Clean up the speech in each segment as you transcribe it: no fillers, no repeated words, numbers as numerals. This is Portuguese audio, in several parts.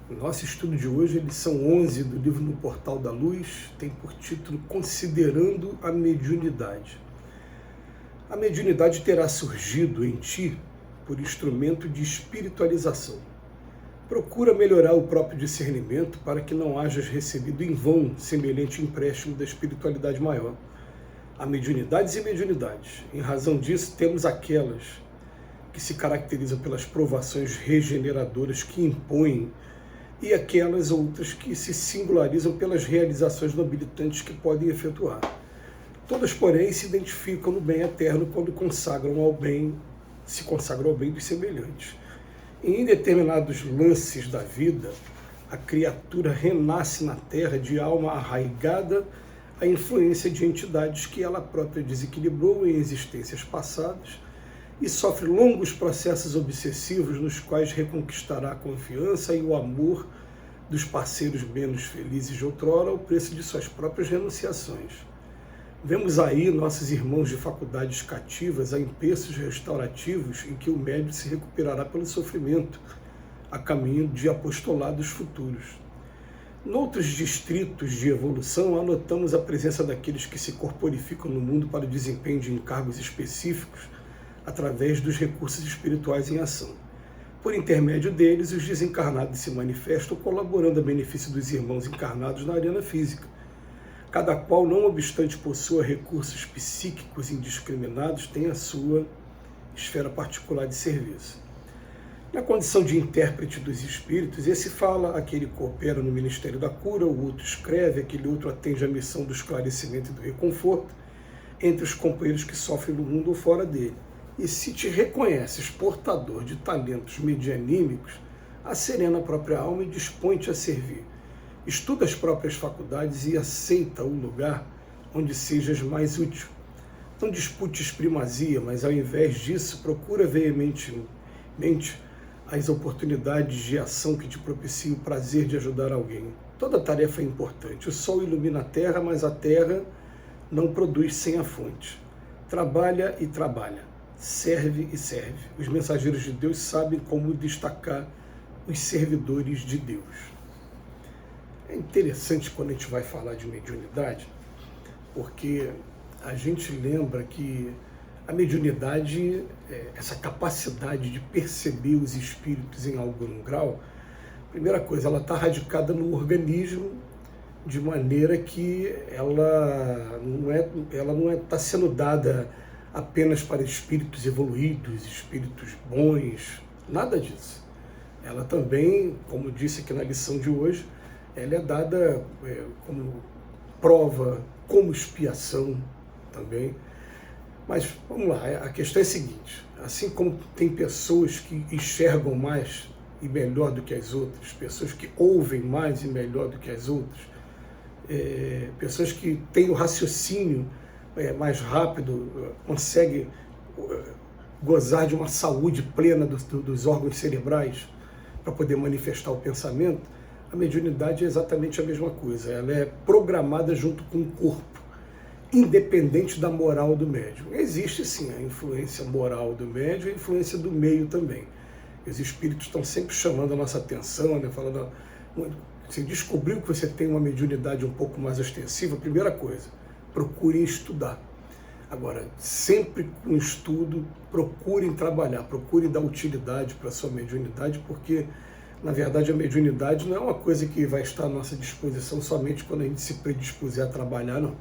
O nosso estudo de hoje, eles são 11 do livro No Portal da Luz, tem por título Considerando a Mediunidade. A mediunidade terá surgido em ti por instrumento de espiritualização. Procura melhorar o próprio discernimento para que não hajas recebido em vão semelhante empréstimo da espiritualidade maior. Há mediunidades e mediunidades. Em razão disso, temos aquelas que se caracterizam pelas provações regeneradoras que impõem e aquelas outras que se singularizam pelas realizações nobilitantes que podem efetuar. Todas, porém, se identificam no bem eterno quando se consagram ao bem dos semelhantes. Em determinados lances da vida, a criatura renasce na Terra de alma arraigada à influência de entidades que ela própria desequilibrou em existências passadas e sofre longos processos obsessivos nos quais reconquistará a confiança e o amor dos parceiros menos felizes de outrora ao preço de suas próprias renunciações. Vemos aí nossos irmãos de faculdades cativas a empeços restaurativos em que o médium se recuperará pelo sofrimento, a caminho de apostolados futuros. Noutros distritos de evolução, anotamos a presença daqueles que se corporificam no mundo para o desempenho de encargos específicos através dos recursos espirituais em ação. Por intermédio deles, os desencarnados se manifestam colaborando a benefício dos irmãos encarnados na arena física. Cada qual, não obstante possua recursos psíquicos indiscriminados, tem a sua esfera particular de serviço. Na condição de intérprete dos espíritos, esse fala, aquele coopera no Ministério da Cura, o outro escreve, aquele outro atende à missão do esclarecimento e do reconforto entre os companheiros que sofrem no mundo ou fora dele. E se te reconheces portador de talentos medianímicos, acerena a própria alma e dispõe-te a servir. Estuda as próprias faculdades e aceita o lugar onde sejas mais útil. Não disputes primazia, mas ao invés disso, procura veementemente as oportunidades de ação que te propiciam o prazer de ajudar alguém. Toda tarefa é importante. O sol ilumina a terra, mas a terra não produz sem a fonte. Trabalha e trabalha. Serve e serve. Os mensageiros de Deus sabem como destacar os servidores de Deus. É interessante quando a gente vai falar de mediunidade, porque a gente lembra que a mediunidade, essa capacidade de perceber os espíritos em algum grau, primeira coisa, ela está radicada no organismo, de maneira que ela não está sendo dada apenas para espíritos evoluídos, espíritos bons, nada disso. Ela também, como disse aqui na lição de hoje, ela é dada como prova, como expiação também. Mas vamos lá, a questão é a seguinte: assim como tem pessoas que enxergam mais e melhor do que as outras, pessoas que ouvem mais e melhor do que as outras, pessoas que têm o raciocínio mais rápido, conseguem gozar de uma saúde plena dos órgãos cerebrais para poder manifestar o pensamento, a mediunidade é exatamente a mesma coisa. Ela é programada junto com o corpo, independente da moral do médium. Existe sim a influência moral do médium e a influência do meio também. Os espíritos estão sempre chamando a nossa atenção, né? Falando, você descobriu que você tem uma mediunidade um pouco mais ostensiva, primeira coisa, procurem estudar. Agora, sempre com estudo, procurem trabalhar, procurem dar utilidade para a sua mediunidade, porque, na verdade, a mediunidade não é uma coisa que vai estar à nossa disposição somente quando a gente se predispuser a trabalhar, não.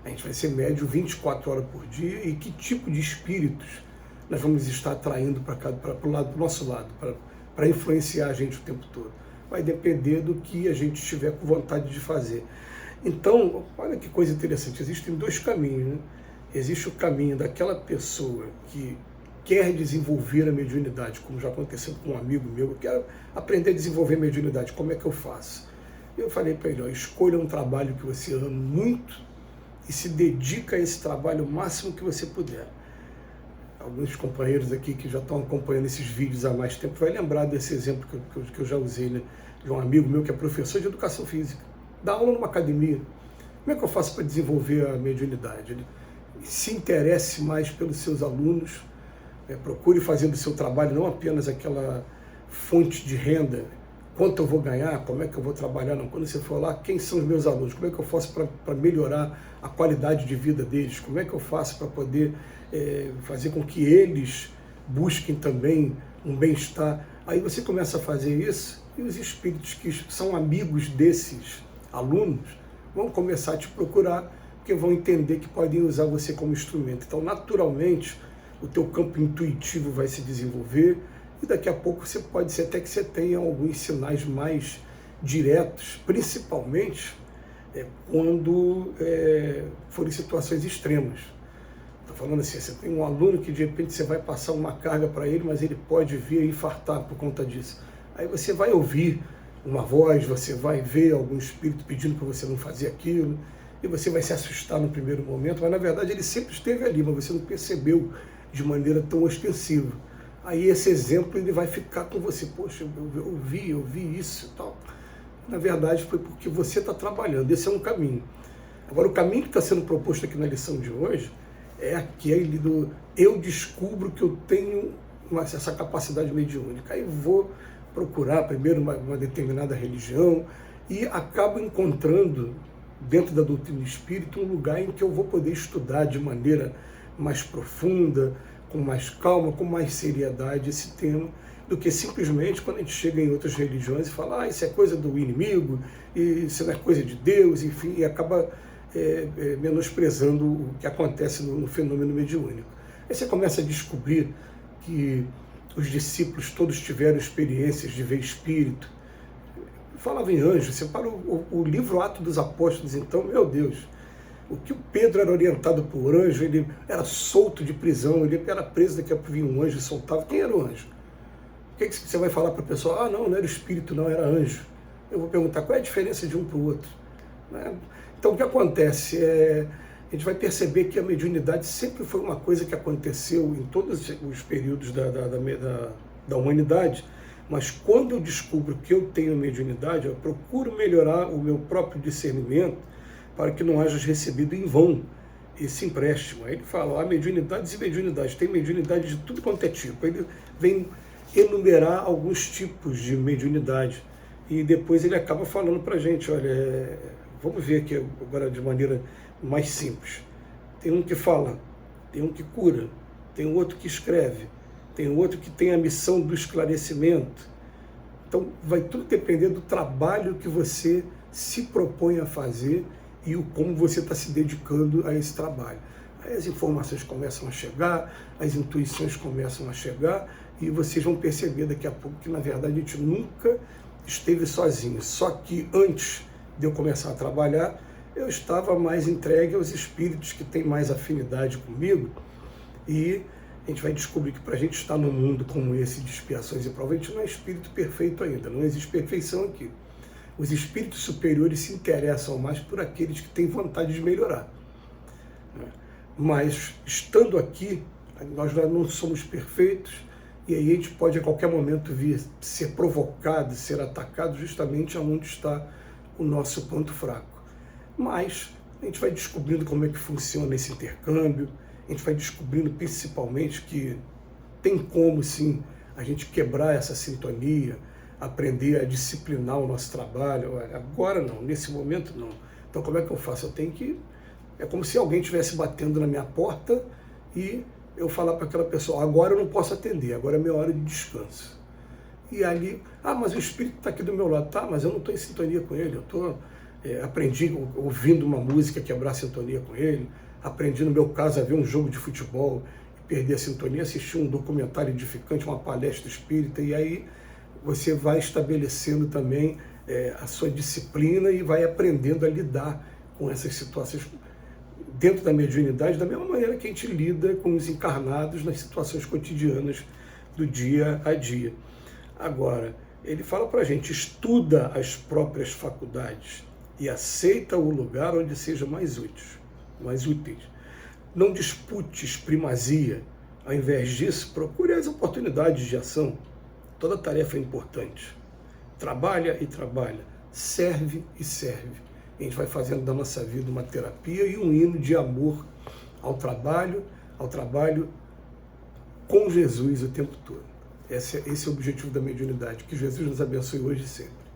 A gente vai ser médium 24 horas por dia, e que tipo de espíritos nós vamos estar atraindo para o nosso lado, para influenciar a gente o tempo todo. Vai depender do que a gente estiver com vontade de fazer. Então, olha que coisa interessante, existem dois caminhos, né? Existe o caminho daquela pessoa que quer desenvolver a mediunidade, como já aconteceu com um amigo meu, eu quero aprender a desenvolver a mediunidade, como é que eu faço? Eu falei para ele, escolha um trabalho que você ama muito e se dedica a esse trabalho o máximo que você puder. Alguns companheiros aqui que já estão acompanhando esses vídeos há mais tempo vai lembrar desse exemplo que eu já usei, né? De um amigo meu que é professor de educação física, dá aula numa academia. Como é que eu faço para desenvolver a mediunidade? Ele se interesse mais pelos seus alunos, procure fazer do seu trabalho não apenas aquela fonte de renda quanto eu vou ganhar, como é que eu vou trabalhar, não. Quando você for lá, quem são os meus alunos, como é que eu faço para melhorar a qualidade de vida deles, como é que eu faço para poder fazer com que eles busquem também um bem-estar. Aí você começa a fazer isso e os espíritos que são amigos desses alunos vão começar a te procurar, porque vão entender que podem usar você como instrumento. Então, naturalmente, o teu campo intuitivo vai se desenvolver e daqui a pouco você pode ser até que você tenha alguns sinais mais diretos, principalmente quando forem situações extremas. Estou falando assim, você tem um aluno que de repente você vai passar uma carga para ele, mas ele pode vir a infartar por conta disso. Aí você vai ouvir uma voz, você vai ver algum espírito pedindo para você não fazer aquilo, e você vai se assustar no primeiro momento, mas na verdade ele sempre esteve ali, mas você não percebeu de maneira tão ostensiva. Aí esse exemplo ele vai ficar com você, poxa, eu vi isso e tal. Na verdade foi porque você está trabalhando, esse é um caminho. Agora o caminho que está sendo proposto aqui na lição de hoje é aquele do eu descubro que eu tenho essa capacidade mediúnica. Aí vou procurar primeiro uma determinada religião e acabo encontrando dentro da doutrina espírita um lugar em que eu vou poder estudar de maneira mais profunda, com mais calma, com mais seriedade esse tema, do que simplesmente quando a gente chega em outras religiões e fala, isso é coisa do inimigo, isso não é coisa de Deus, enfim, e acaba menosprezando o que acontece no fenômeno mediúnico. Aí você começa a descobrir que os discípulos todos tiveram experiências de ver espírito. Falava em anjos, você para o livro Atos dos Apóstolos, então, meu Deus, o que o Pedro era orientado por anjo, ele era solto de prisão, ele era preso, daqui a pouco vinha um anjo e soltava. Quem era o anjo? O que você vai falar para a pessoa? Não era espírito, não, era anjo. Eu vou perguntar, qual é a diferença de um para o outro? Então, o que acontece? A gente vai perceber que a mediunidade sempre foi uma coisa que aconteceu em todos os períodos da humanidade, mas quando eu descubro que eu tenho mediunidade, eu procuro melhorar o meu próprio discernimento para que não haja recebido em vão esse empréstimo. Aí ele fala, há mediunidades e mediunidades, tem mediunidade de tudo quanto é tipo. Ele vem enumerar alguns tipos de mediunidade e depois ele acaba falando para a gente, olha, vamos ver aqui agora de maneira mais simples. Tem um que fala, tem um que cura, tem um outro que escreve, tem um outro que tem a missão do esclarecimento. Então vai tudo depender do trabalho que você se propõe a fazer e como você está se dedicando a esse trabalho. Aí as informações começam a chegar, as intuições começam a chegar e vocês vão perceber daqui a pouco que na verdade a gente nunca esteve sozinho. Só que antes de eu começar a trabalhar, eu estava mais entregue aos espíritos que têm mais afinidade comigo e a gente vai descobrir que para a gente estar num mundo como esse de expiações e provas, a gente não é espírito perfeito ainda, não existe perfeição aqui. Os espíritos superiores se interessam mais por aqueles que têm vontade de melhorar. Mas, estando aqui, nós não somos perfeitos e aí a gente pode a qualquer momento vir ser provocado, ser atacado justamente aonde está o nosso ponto fraco. Mas a gente vai descobrindo como é que funciona esse intercâmbio, a gente vai descobrindo principalmente que tem como, sim, a gente quebrar essa sintonia, aprender a disciplinar o nosso trabalho. Agora não, nesse momento não. Então como é que eu faço? Eu tenho que... É como se alguém estivesse batendo na minha porta e eu falar para aquela pessoa, agora eu não posso atender, agora é minha hora de descanso. E ali, mas o espírito está aqui do meu lado, tá, mas eu não estou em sintonia com ele, eu estou... aprendi ouvindo uma música, quebrar a sintonia com ele, aprendi, no meu caso, a ver um jogo de futebol e perder a sintonia, assistir um documentário edificante, uma palestra espírita, e aí você vai estabelecendo também a sua disciplina e vai aprendendo a lidar com essas situações dentro da mediunidade, da mesma maneira que a gente lida com os encarnados nas situações cotidianas do dia a dia. Agora, ele fala para a gente, estuda as próprias faculdades e aceita o lugar onde seja mais úteis. Não disputes primazia, ao invés disso, procure as oportunidades de ação. Toda tarefa é importante. Trabalha e trabalha, serve e serve. A gente vai fazendo da nossa vida uma terapia e um hino de amor ao trabalho com Jesus o tempo todo. Esse é o objetivo da mediunidade. Que Jesus nos abençoe hoje e sempre.